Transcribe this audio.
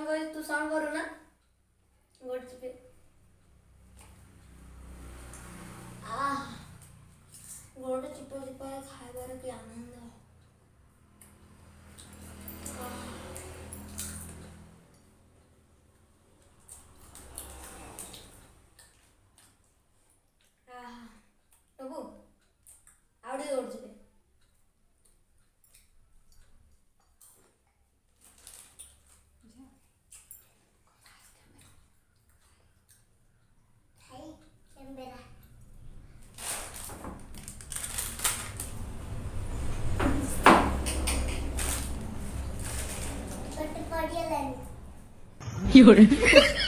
तू सांग करू ना गोड चिपे गोड चिपे चिपे खाय बरं की आनंद बघू आवडे गोड चिपे有人。